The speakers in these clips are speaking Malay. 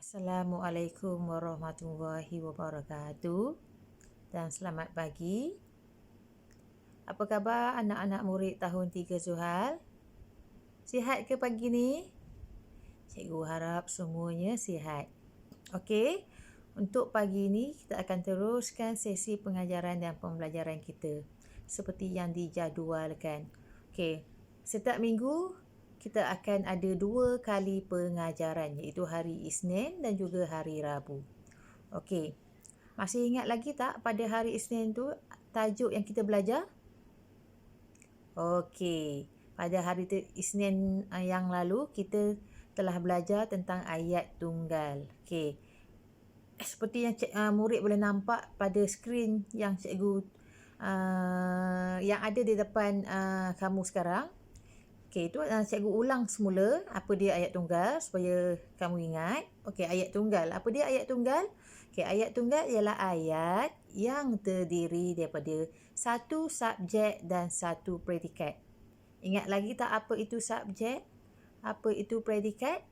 Assalamualaikum warahmatullahi wabarakatuh dan selamat pagi. Apa khabar anak-anak murid tahun 3 Zuhal? Sihat ke pagi ni? Cikgu harap semuanya sihat. Okey, untuk pagi ni kita akan teruskan sesi pengajaran dan pembelajaran kita seperti yang dijadualkan. Okey, setiap minggu kita akan ada 2 kali pengajaran iaitu hari Isnin dan juga hari Rabu. Okey, masih ingat lagi tak pada hari Isnin tu tajuk yang kita belajar? Okey, pada hari Isnin yang lalu kita telah belajar tentang ayat tunggal. Okey, seperti yang murid boleh nampak pada skrin yang cikgu yang ada di depan kamu sekarang. Okey, itu cikgu ulang semula apa dia ayat tunggal supaya kamu ingat. Okey, ayat tunggal. Apa dia ayat tunggal? Okey, ayat tunggal ialah ayat yang terdiri daripada satu subjek dan satu predikat. Ingat lagi tak apa itu subjek? Apa itu predikat?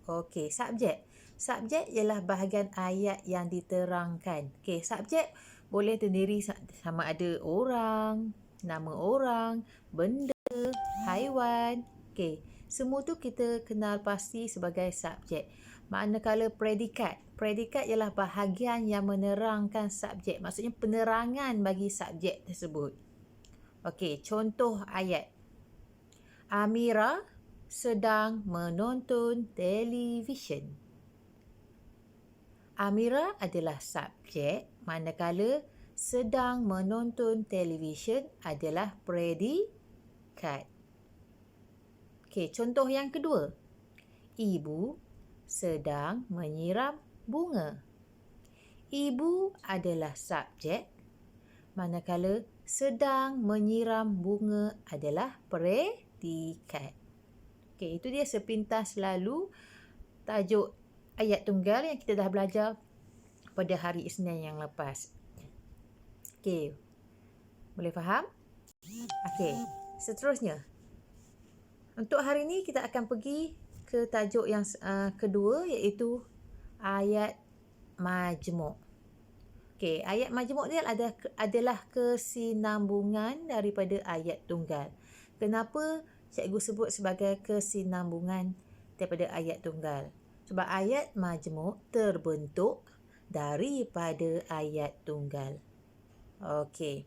Okey, subjek. Subjek ialah bahagian ayat yang diterangkan. Okey, subjek boleh terdiri sama ada orang, nama orang, benda, haiwan. Okey, semua tu kita kenal pasti sebagai subjek. Manakala predikat ialah bahagian yang menerangkan subjek. Maksudnya penerangan bagi subjek tersebut. Okey, contoh ayat. Amira sedang menonton televisyen. Amira adalah subjek, manakala sedang menonton televisyen adalah predikat. Okey, contoh yang kedua. Ibu sedang menyiram bunga. Ibu adalah subjek, manakala sedang menyiram bunga adalah predikat. Okey, itu dia sepintas lalu tajuk ayat tunggal yang kita dah belajar pada hari Isnin yang lepas. Okey, boleh faham? Okey, seterusnya. Untuk hari ini kita akan pergi ke tajuk yang kedua iaitu ayat majmuk. Okey, ayat majmuk ni adalah kesinambungan daripada ayat tunggal. Kenapa cikgu sebut sebagai kesinambungan daripada ayat tunggal? Sebab ayat majmuk terbentuk daripada ayat tunggal. Okey,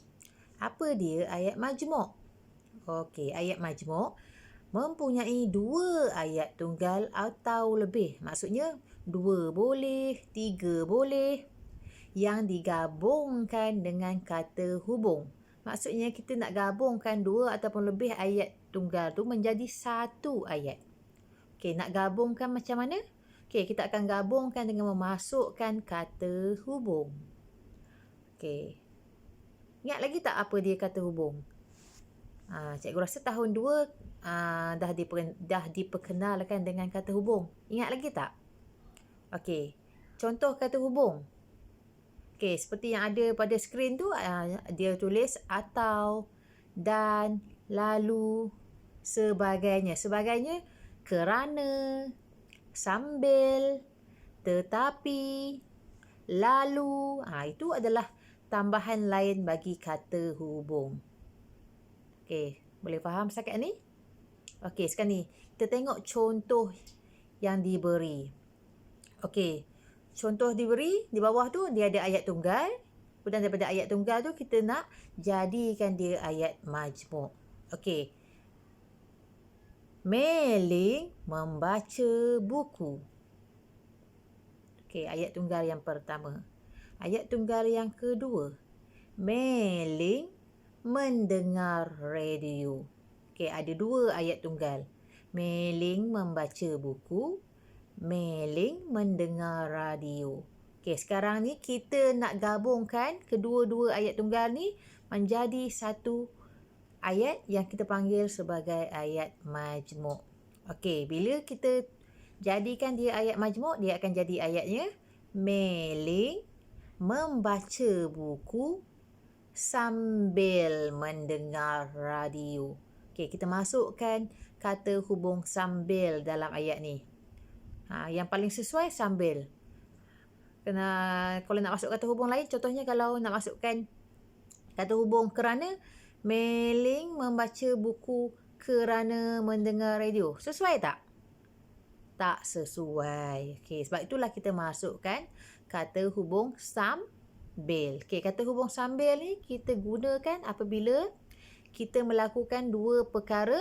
apa dia ayat majmuk? Okey, ayat majmuk mempunyai 2 ayat tunggal atau lebih. Maksudnya 2 boleh, 3 boleh yang digabungkan dengan kata hubung. Maksudnya kita nak gabungkan 2 ataupun lebih ayat tunggal tu menjadi satu ayat. Okey, nak gabungkan macam mana? Okey, kita akan gabungkan dengan memasukkan kata hubung. Okey, ingat lagi tak apa dia kata hubung? Cikgu rasa tahun 2 dah diperkenalkan dengan kata hubung. Ingat lagi tak? Okey, contoh kata hubung. Okey, seperti yang ada pada skrin tu, dia tulis atau, dan, lalu, sebagainya. Sebagainya kerana, sambil, tetapi, lalu. Itu adalah tambahan lain bagi kata hubung. Okey, boleh faham setakat ni? Okey, sekarang ni kita tengok contoh yang diberi. Okey, contoh diberi di bawah tu dia ada ayat tunggal. Kemudian daripada ayat tunggal tu kita nak jadikan dia ayat majmuk. Okey. Meling membaca buku. Okey, ayat tunggal yang pertama. Ayat tunggal yang kedua. Meling mendengar radio. Okey, ada 2 ayat tunggal. Meling membaca buku, Meling mendengar radio. Okey, sekarang ni kita nak gabungkan kedua-dua ayat tunggal ni menjadi satu ayat yang kita panggil sebagai ayat majmuk. Okey, bila kita jadikan dia ayat majmuk, dia akan jadi ayatnya Meling membaca buku sambil mendengar radio. Okey, kita masukkan kata hubung sambil dalam ayat ni. Yang paling sesuai sambil. Kalau nak masuk kata hubung lain, contohnya kalau nak masukkan kata hubung kerana Mei-ling membaca buku kerana mendengar radio. Sesuai tak? Tak sesuai. Okey, sebab itulah kita masukkan kata hubung sambil. Okey, kata hubung sambil ni kita gunakan apabila kita melakukan dua perkara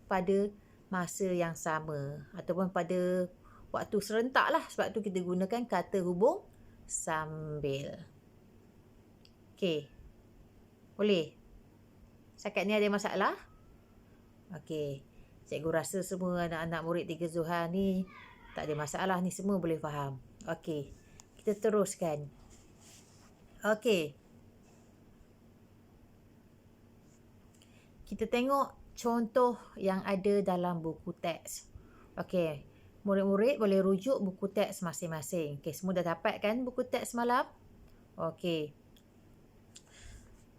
pada masa yang sama ataupun pada waktu serentak lah. Sebab tu kita gunakan kata hubung sambil. Okey. Boleh? Setakat ni ada masalah? Okey. Cikgu rasa semua anak-anak murid 3 Zuhal ni tak ada masalah ni, semua boleh faham. Okey. Kita teruskan. Okey. Kita tengok contoh yang ada dalam buku teks. Okey. Murid-murid boleh rujuk buku teks masing-masing. Okey, semua dah dapat kan buku teks semalam? Okey.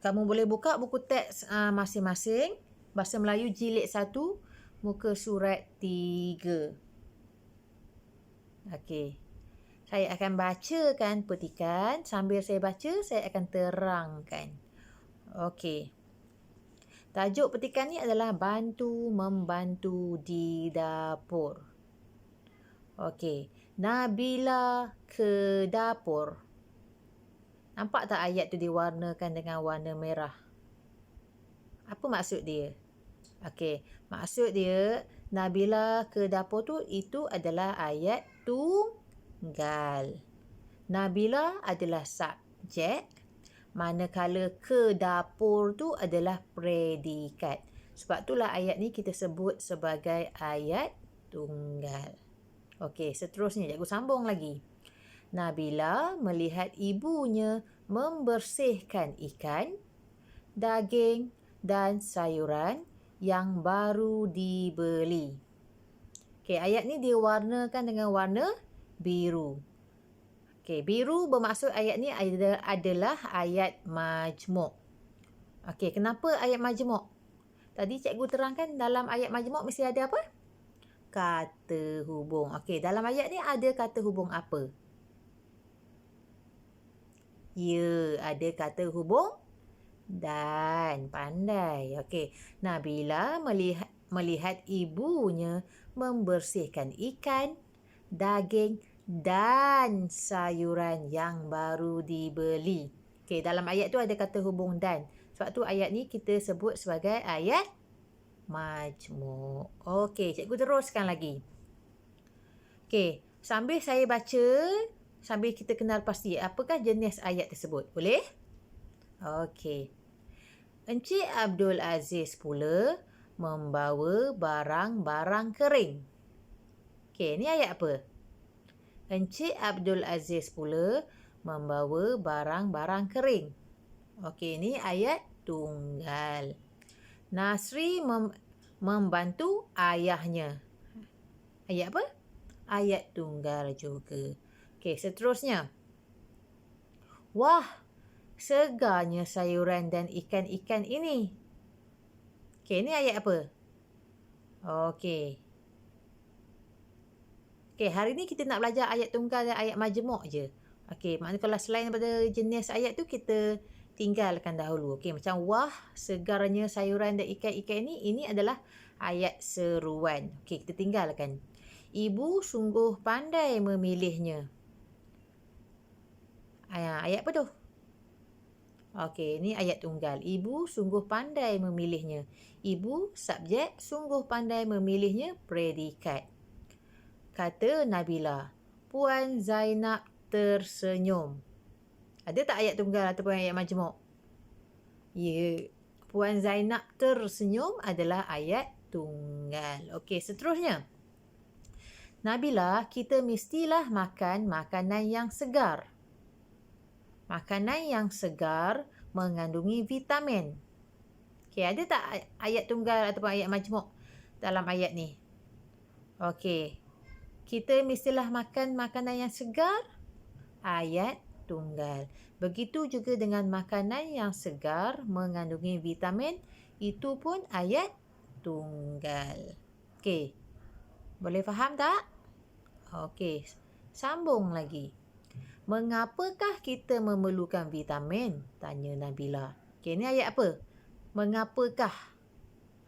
Kamu boleh buka buku teks masing-masing. Bahasa Melayu jilid 1, muka surat 3. Okey. Saya akan bacakan petikan. Sambil saya baca, saya akan terangkan. Okey. Tajuk petikan ni adalah bantu-membantu di dapur. Okey. Nabila ke dapur. Nampak tak ayat tu diwarnakan dengan warna merah? Apa maksud dia? Okey, maksud dia Nabila ke dapur tu itu adalah ayat tunggal. Nabila adalah subjek, manakala ke dapur tu adalah predikat. Sebab itulah ayat ni kita sebut sebagai ayat tunggal. Okey, seterusnya cikgu sambung lagi. Nabila melihat ibunya membersihkan ikan, daging dan sayuran yang baru dibeli. Okey, ayat ni diwarnakan dengan warna biru. Okey, biru bermaksud ayat ni adalah ayat majmuk. Okey, kenapa ayat majmuk? Tadi cikgu terangkan dalam ayat majmuk mesti ada apa? Kata hubung. Okey, dalam ayat ni ada kata hubung apa? Ya, ada kata hubung dan. Pandai. Okey. Nabila melihat ibunya membersihkan ikan, daging dan sayuran yang baru dibeli. Okey, dalam ayat tu ada kata hubung dan. Sebab tu ayat ni kita sebut sebagai ayat majmuk. Okey, cikgu teruskan lagi. Okey, sambil saya baca, sambil kita kenal pasti apakah jenis ayat tersebut. Boleh? Okey. Encik Abdul Aziz pula membawa barang-barang kering. Okey, ni ayat apa? Encik Abdul Aziz pula membawa barang-barang kering. Okey, ni ayat tunggal. Nasri membantu ayahnya. Ayat apa? Ayat tunggal juga. Okey, seterusnya. Wah, segarnya sayuran dan ikan-ikan ini. Okey, ni ayat apa? Okey. Okey, hari ni kita nak belajar ayat tunggal dan ayat majmuk je. Okey, maknanya kalau selain daripada jenis ayat tu, kita tinggalkan dahulu. Okey, macam wah, segarnya sayuran dan ikan-ikan ini adalah ayat seruan. Okey, kita tinggalkan. Ibu sungguh pandai memilihnya. Ayat apa tu? Okey, ni ayat tunggal. Ibu sungguh pandai memilihnya. Ibu, subjek, sungguh pandai memilihnya, predikat. Kata Nabila. Puan Zainab tersenyum. Ada tak ayat tunggal ataupun ayat majmuk? Ya. Puan Zainab tersenyum adalah ayat tunggal. Okey, seterusnya. Nabila, kita mestilah makan makanan yang segar. Makanan yang segar mengandungi vitamin. Okey, ada tak ayat tunggal ataupun ayat majmuk dalam ayat ni? Okey. Kita mestilah makan makanan yang segar. Ayat tunggal. Begitu juga dengan makanan yang segar mengandungi vitamin. Itu pun ayat tunggal. Okey. Boleh faham tak? Okey, sambung lagi. Mengapakah kita memerlukan vitamin? Tanya Nabila. Okey, ni ayat apa? Mengapakah?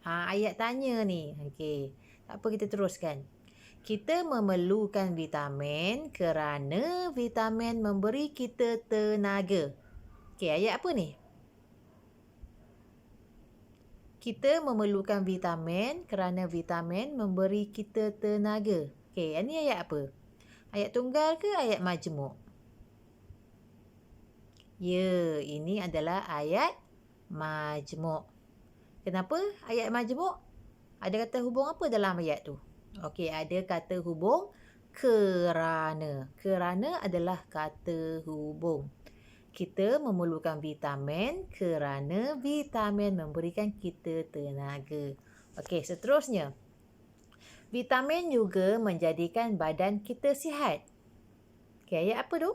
Ayat tanya ni. Okey, tak apa kita teruskan. Kita memerlukan vitamin kerana vitamin memberi kita tenaga. Okey, ayat apa ni? Kita memerlukan vitamin kerana vitamin memberi kita tenaga. Okey, ini ayat apa? Ayat tunggal ke ayat majmuk? Ya, ini adalah ayat majmuk. Kenapa ayat majmuk? Ada kata hubung apa dalam ayat tu? Okey, ada kata hubung kerana. Kerana adalah kata hubung. Kita memerlukan vitamin kerana vitamin memberikan kita tenaga. Okey, seterusnya. Vitamin juga menjadikan badan kita sihat. Okey, ayat apa tu?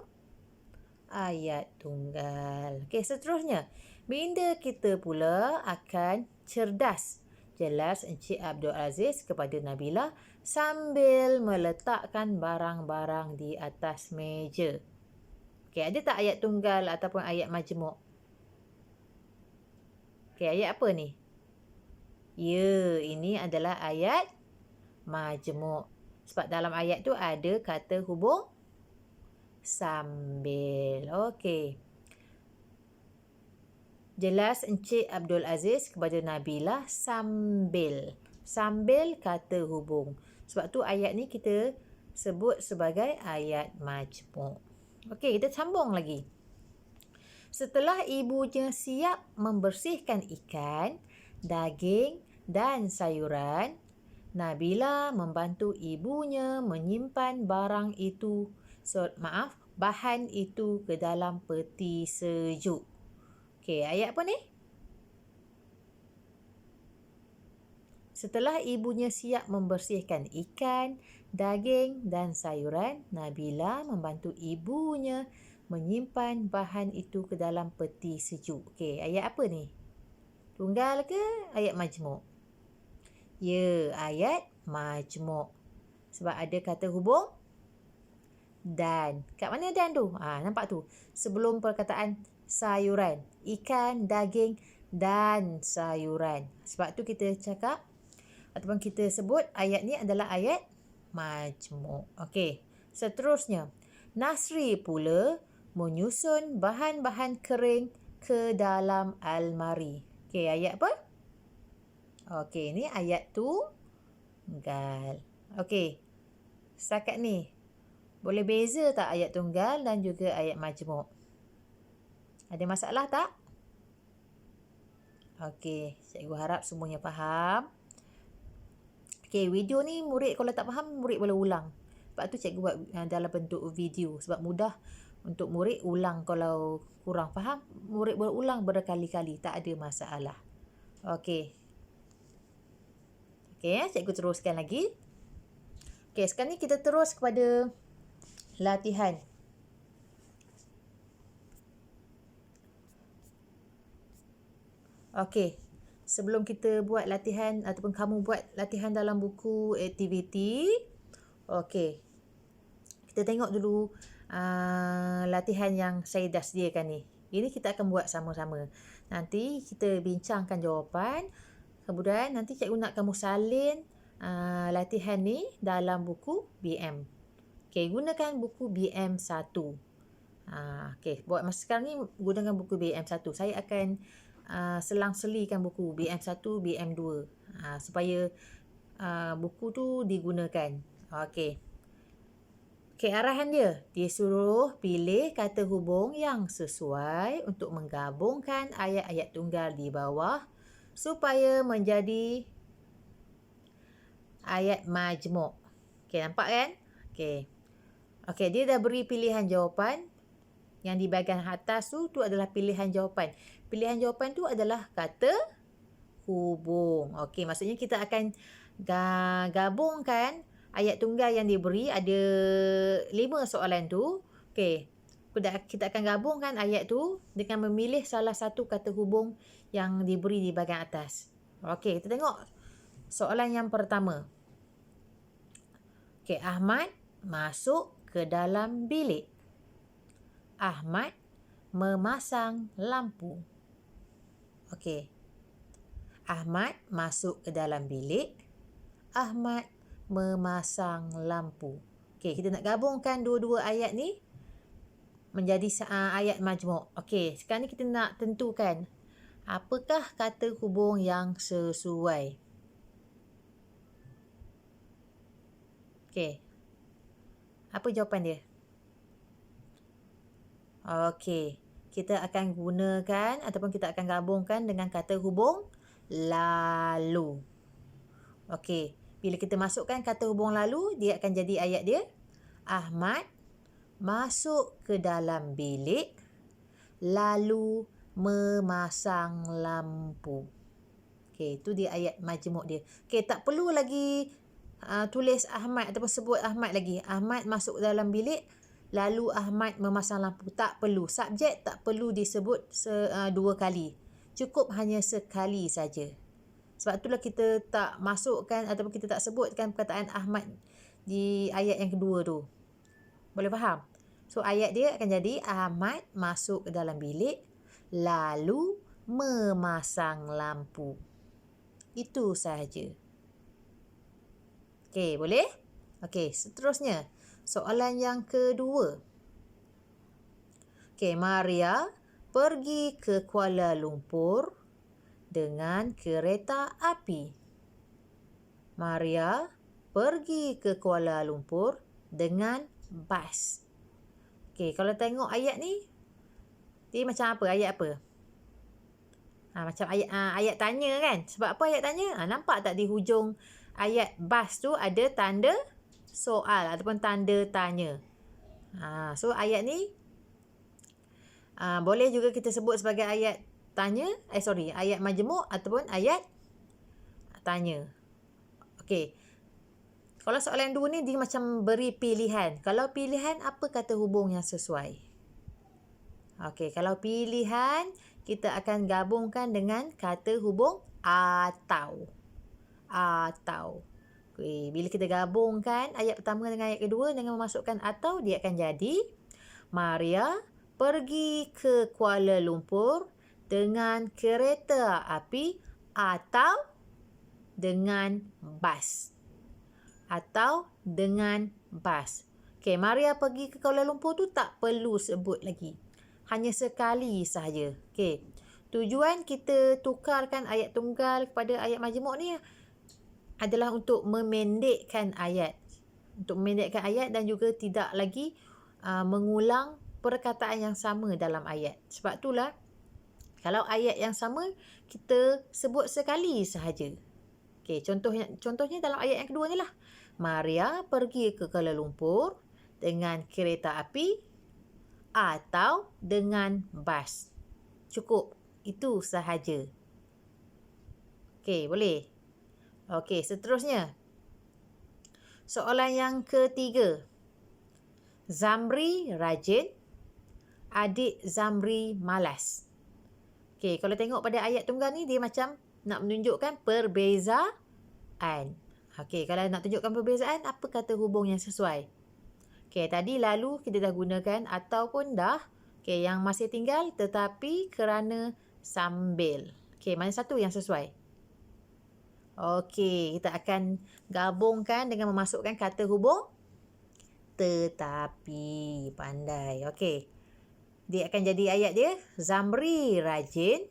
Ayat tunggal. Okey, seterusnya. Minda kita pula akan cerdas. Jelas Encik Abdul Aziz kepada Nabila sambil meletakkan barang-barang di atas meja. Okey, ada tak ayat tunggal ataupun ayat majmuk? Okey, ayat apa ni? Ya, ini adalah ayat majmuk. Sebab dalam ayat tu ada kata hubung sambil. Okey. Jelas Encik Abdul Aziz kepada Nabila sambil. Sambil kata hubung. Sebab tu ayat ni kita sebut sebagai ayat majmuk. Okey, kita sambung lagi. Setelah ibunya siap membersihkan ikan, daging dan sayuran, Nabila membantu ibunya menyimpan bahan itu ke dalam peti sejuk. Okey, ayat apa ni? Setelah ibunya siap membersihkan ikan, daging dan sayuran, Nabila membantu ibunya menyimpan bahan itu ke dalam peti sejuk. Okey, ayat apa ni? Tunggal ke ayat majmuk? Ya, ayat majmuk. Sebab ada kata hubung dan. Kat mana dan tu? Nampak tu. Sebelum perkataan sayuran. Ikan, daging dan sayuran. Sebab tu kita cakap ataupun kita sebut ayat ni adalah ayat majmuk. Okey. Seterusnya. Nasri pula menyusun bahan-bahan kering ke dalam almari. Okey, ayat apa? Okey, ni ayat tunggal. Okey. Setakat ni. Boleh beza tak ayat tunggal dan juga ayat majmuk? Ada masalah tak? Okey, cikgu harap semuanya faham. Okey, video ni murid kalau tak faham, murid boleh ulang. Sebab tu cikgu buat dalam bentuk video. Sebab mudah untuk murid ulang kalau kurang faham. Murid boleh ulang berkali-kali. Tak ada masalah. Okey. Okey, cikgu teruskan lagi. Okey, sekarang ni kita terus kepada latihan. Okey. Sebelum kita buat latihan ataupun kamu buat latihan dalam buku aktiviti. Okey. Kita tengok dulu latihan yang saya dah sediakan ni. Ini kita akan buat sama-sama. Nanti kita bincangkan jawapan. Kemudian nanti cikgu nak kamu salin latihan ni dalam buku BM. Okey, gunakan buku BM1. Okey, buat masa sekarang ni gunakan buku BM1. Saya akan selang-selikan buku BM1, BM2 supaya buku tu digunakan. Okey. Okey, arahan dia. Dia suruh pilih kata hubung yang sesuai untuk menggabungkan ayat-ayat tunggal di bawah supaya menjadi ayat majmuk. Okey, nampak kan? Okey. Okey, dia dah beri pilihan jawapan. Yang di bahagian atas tu adalah pilihan jawapan. Pilihan jawapan tu adalah kata hubung. Okey, maksudnya kita akan gabungkan ayat tunggal yang diberi. Ada 5 soalan tu. Okey, kita akan gabungkan ayat tu dengan memilih salah satu kata hubung yang diberi di bahagian atas. Okey, kita tengok soalan yang pertama. Okey, Ahmad masuk ke dalam bilik. Ahmad memasang lampu. Okey. Ahmad masuk ke dalam bilik. Ahmad memasang lampu. Okey, kita nak gabungkan dua-dua ayat ni menjadi ayat majmuk. Okey, sekarang ni kita nak tentukan apakah kata hubung yang sesuai. Okey. Apa jawapan dia? Okey, kita akan gunakan ataupun kita akan gabungkan dengan kata hubung lalu. Okey, bila kita masukkan kata hubung lalu, dia akan jadi ayat dia. Ahmad masuk ke dalam bilik lalu memasang lampu. Okey, itu dia ayat majmuk dia. Okey, tak perlu lagi tulis Ahmad ataupun sebut Ahmad lagi. Ahmad masuk ke dalam bilik lalu Ahmad memasang lampu. Tak perlu. Subjek tak perlu disebut dua kali. Cukup hanya sekali saja. Sebab itulah kita tak masukkan ataupun kita tak sebutkan perkataan Ahmad di ayat yang kedua tu. Boleh faham? So, ayat dia akan jadi Ahmad masuk ke dalam bilik lalu memasang lampu. Itu sahaja. Okey, boleh? Okey, seterusnya. Soalan yang kedua. Okey, Maria pergi ke Kuala Lumpur dengan kereta api. Maria pergi ke Kuala Lumpur dengan bas. Okey, kalau tengok ayat ni, dia macam apa? Ayat apa? Macam ayat tanya kan? Sebab apa ayat tanya? Nampak tak di hujung ayat bas tu ada tanda soal ataupun tanda tanya. So ayat ni boleh juga kita sebut sebagai ayat ayat majmuk ataupun ayat tanya. Okey. Kalau soalan dua ni dia macam beri pilihan. Kalau pilihan, apa kata hubung yang sesuai? Okey, kalau pilihan kita akan gabungkan dengan kata hubung atau. Atau. Okay. Bila kita gabungkan ayat pertama dengan ayat kedua dengan memasukkan atau, dia akan jadi Maria pergi ke Kuala Lumpur dengan kereta api atau dengan bas. Atau dengan bas. Okey, Maria pergi ke Kuala Lumpur tu tak perlu sebut lagi. Hanya sekali sahaja. Okey. Tujuan kita tukarkan ayat tunggal kepada ayat majmuk ni adalah untuk memendekkan ayat. Untuk memendekkan ayat dan juga tidak lagi mengulang perkataan yang sama dalam ayat. Sebab itulah kalau ayat yang sama kita sebut sekali sahaja. Okey, contohnya dalam ayat yang kedua ni lah. Maria pergi ke Kuala Lumpur dengan kereta api atau dengan bas. Cukup. Itu sahaja. Okey, boleh? Okey, seterusnya. Soalan yang ketiga. Zamri rajin, adik Zamri malas. Okey, kalau tengok pada ayat tunggal ni, dia macam nak menunjukkan perbezaan. Okey, kalau nak tunjukkan perbezaan, apa kata hubung yang sesuai? Okey, tadi lalu kita dah gunakan ataupun dah. Okey, yang masih tinggal tetapi kerana sambil. Okey, mana satu yang sesuai? Okey, kita akan gabungkan dengan memasukkan kata hubung tetapi. Pandai. Okey. Dia akan jadi ayat dia. Zamri rajin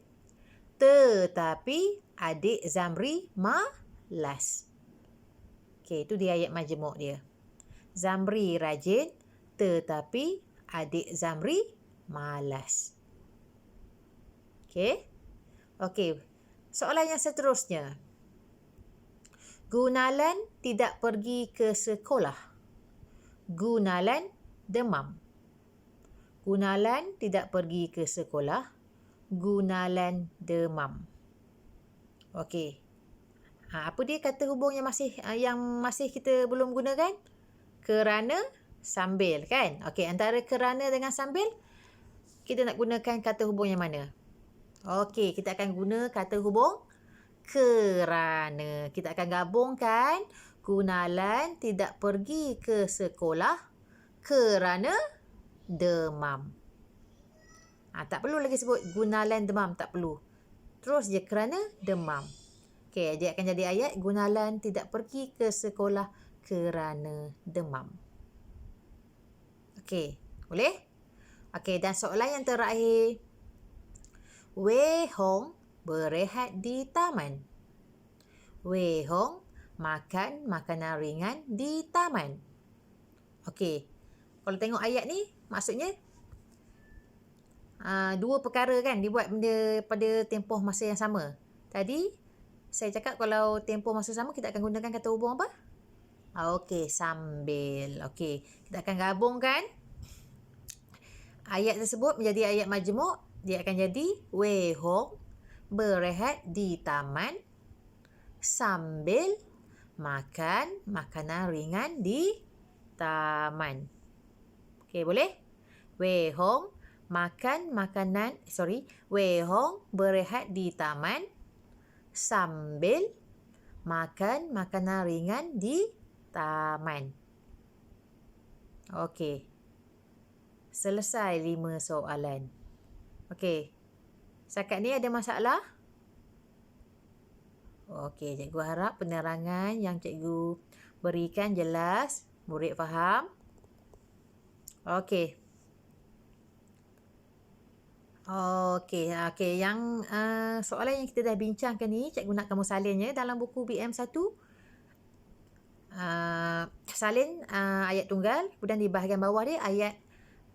tetapi adik Zamri malas. Okey, itu dia ayat majmuk dia. Zamri rajin tetapi adik Zamri malas. Okey. Okey. Soalan yang seterusnya. Gunalan tidak pergi ke sekolah. Gunalan demam. Gunalan tidak pergi ke sekolah. Gunalan demam. Okey. Apa dia kata hubung yang masih kita belum gunakan? Kerana sambil kan? Okey, antara kerana dengan sambil kita nak gunakan kata hubung yang mana? Okey, kita akan guna kata hubung kerana. Kita akan gabungkan Gunalan tidak pergi ke sekolah kerana demam. Tak perlu lagi sebut Gunalan demam, tak perlu. Terus je kerana demam. Okey, dia akan jadi ayat Gunalan tidak pergi ke sekolah kerana demam. Okey, boleh? Okey, dan soalan yang terakhir. Wei Hong berehat di taman. Wei Hong makan makanan ringan di taman. Okey, kalau tengok ayat ni, maksudnya dua perkara kan dibuat benda pada tempoh masa yang sama. Tadi saya cakap kalau tempoh masa sama kita akan gunakan kata hubung apa? Okey, sambil. Okey, kita akan gabungkan ayat tersebut menjadi ayat majmuk. Dia akan jadi Wei Hong berehat di taman sambil makan makanan ringan di taman. Okey, boleh? Wei Hong Wei Hong berehat di taman sambil makan makanan ringan di taman. Okey. Selesai 5 soalan. Okey. Setakat ni ada masalah? Okey, cikgu harap penerangan yang cikgu berikan jelas, murid faham. Okey. Okey, yang soalan yang kita dah bincangkan ni, cikgu nak kamu salinnya dalam buku BM1. Salin ayat tunggal, kemudian di bahagian bawah dia ayat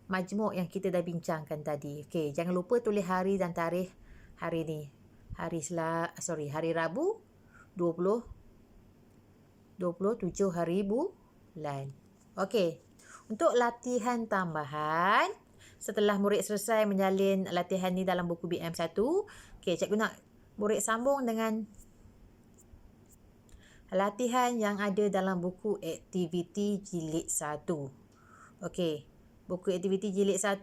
majmuk yang kita dah bincangkan tadi. Okey, jangan lupa tulis hari dan tarikh hari ni. Hari Rabu 27 hari bulan. Okey. Untuk latihan tambahan, setelah murid selesai menyalin latihan ni dalam buku BM1, okey, cikgu nak murid sambung dengan latihan yang ada dalam buku aktiviti jilid 1. Okey, buku aktiviti jilid 1,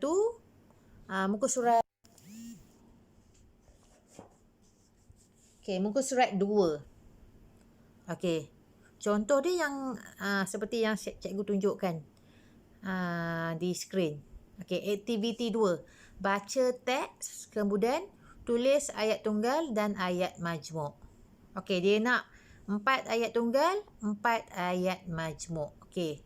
muka surat muka surat 2. Okey. Contoh dia yang seperti yang cikgu tunjukkan di skrin. Okey, aktiviti 2. Baca teks, kemudian tulis ayat tunggal dan ayat majmuk. Okey, dia nak 4 ayat tunggal, 4 ayat majmuk. Okey.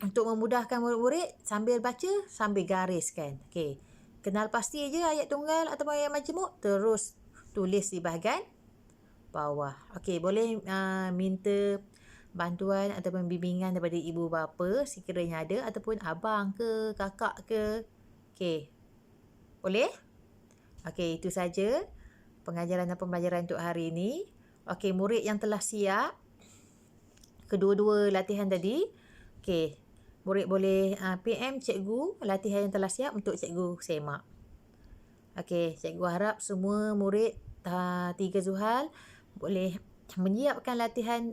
Untuk memudahkan murid-murid, sambil baca, sambil gariskan. Okey. Kenal pasti je ayat tunggal atau ayat majmuk, terus tulis di bahagian bawah. Okey, boleh minta bantuan ataupun bimbingan daripada ibu bapa sekiranya ada, ataupun abang ke, kakak ke. Okey. Boleh? Okey, itu saja pengajaran dan pembelajaran untuk hari ini. Okey, murid yang telah siap kedua-dua latihan tadi, okey, murid boleh PM cikgu latihan yang telah siap untuk cikgu semak. Okey, cikgu harap semua murid 3 Zuhal boleh menyiapkan latihan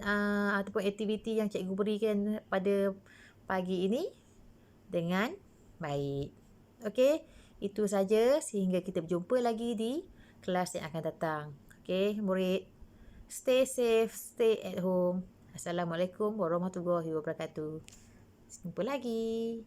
ataupun aktiviti yang cikgu berikan pada pagi ini dengan baik. Okey, itu saja sehingga kita berjumpa lagi di kelas yang akan datang. Okey, murid, stay safe, stay at home. Assalamualaikum warahmatullahi wabarakatuh. Jumpa lagi.